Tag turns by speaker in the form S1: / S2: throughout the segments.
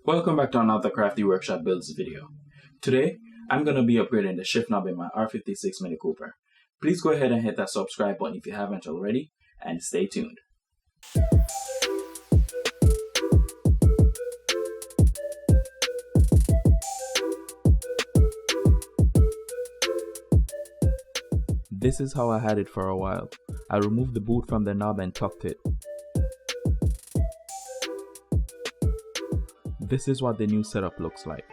S1: Welcome back to another Crafty Workshop Builds video. Today, I'm going to be upgrading the shift knob in my R56 Mini Cooper. Please go ahead and hit that subscribe button if you haven't already, and stay tuned. This is how I had it for a while. I removed the boot from the knob and tucked it. This is what the new setup looks like.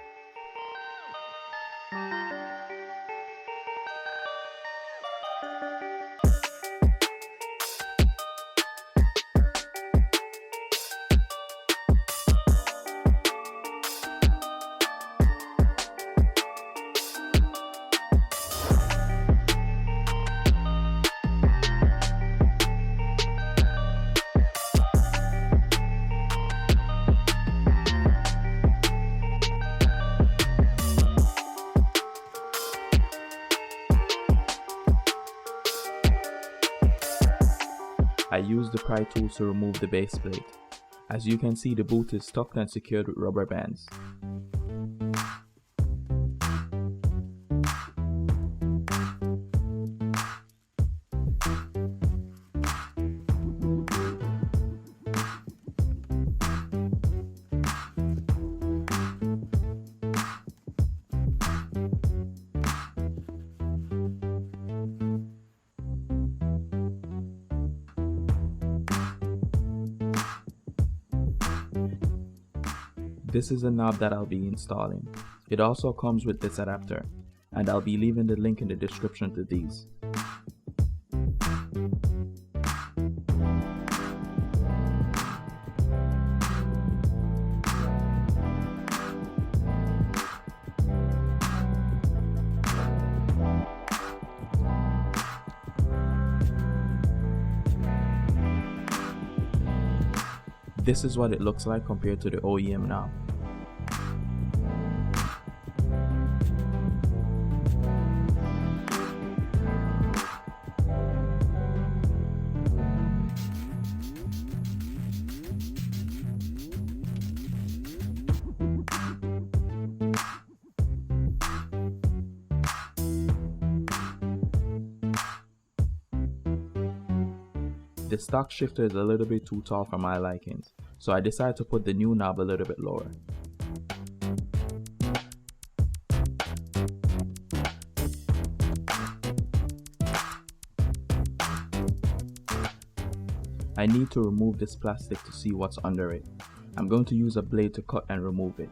S1: I used the pry tool to remove the base plate. As you can see, the boot is tucked and secured with rubber bands. This is the knob that I'll be installing. It also comes with this adapter, and I'll be leaving the link in the description to these. This is what it looks like compared to the OEM knob. The stock shifter is a little bit too tall for my likings, so I decided to put the new knob a little bit lower. I need to remove this plastic to see what's under it. I'm going to use a blade to cut and remove it.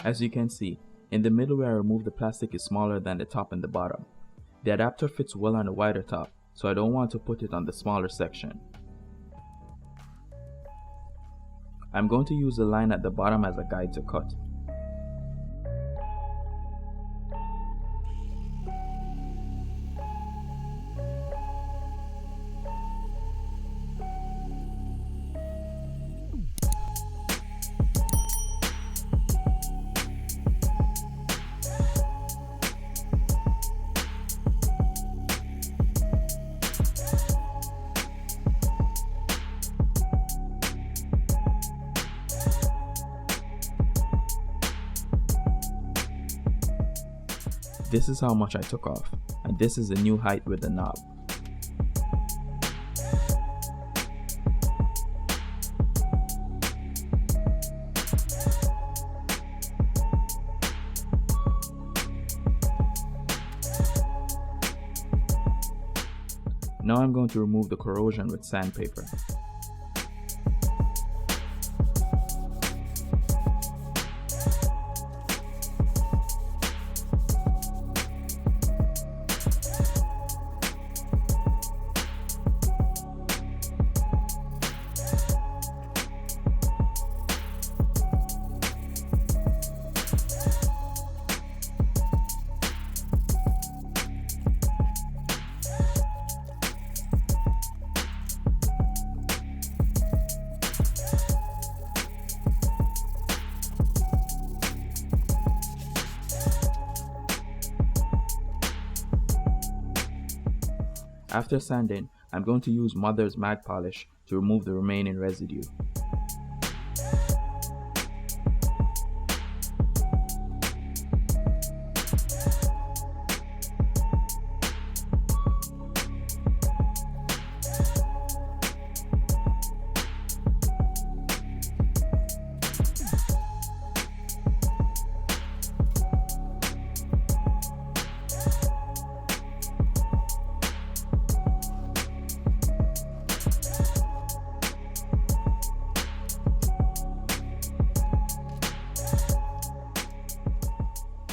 S1: As you can see, in the middle where I removed the plastic is smaller than the top and the bottom. The adapter fits well on the wider top, so I don't want to put it on the smaller section. I'm going to use the line at the bottom as a guide to cut. This is how much I took off, and this is the new height with the knob. Now I'm going to remove the corrosion with sandpaper. After sanding, I'm going to use Mother's Mag Polish to remove the remaining residue.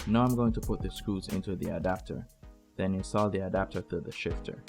S1: Now I'm going to put the screws into the adapter, then install the adapter to the shifter.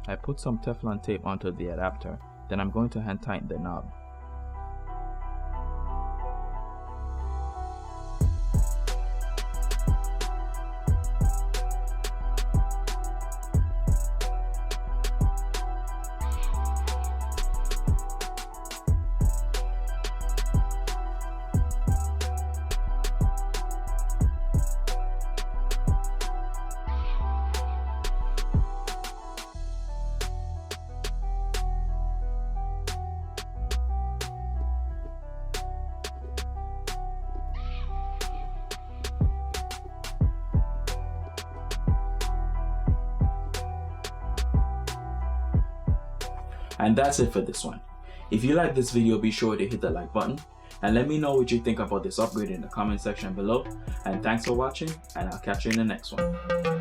S1: I put some Teflon tape onto the adapter, then I'm going to hand tighten the knob. And that's it for this one. If you like this video, be sure to hit the like button and let me know what you think about this upgrade in the comment section below. And thanks for watching, and I'll catch you in the next one.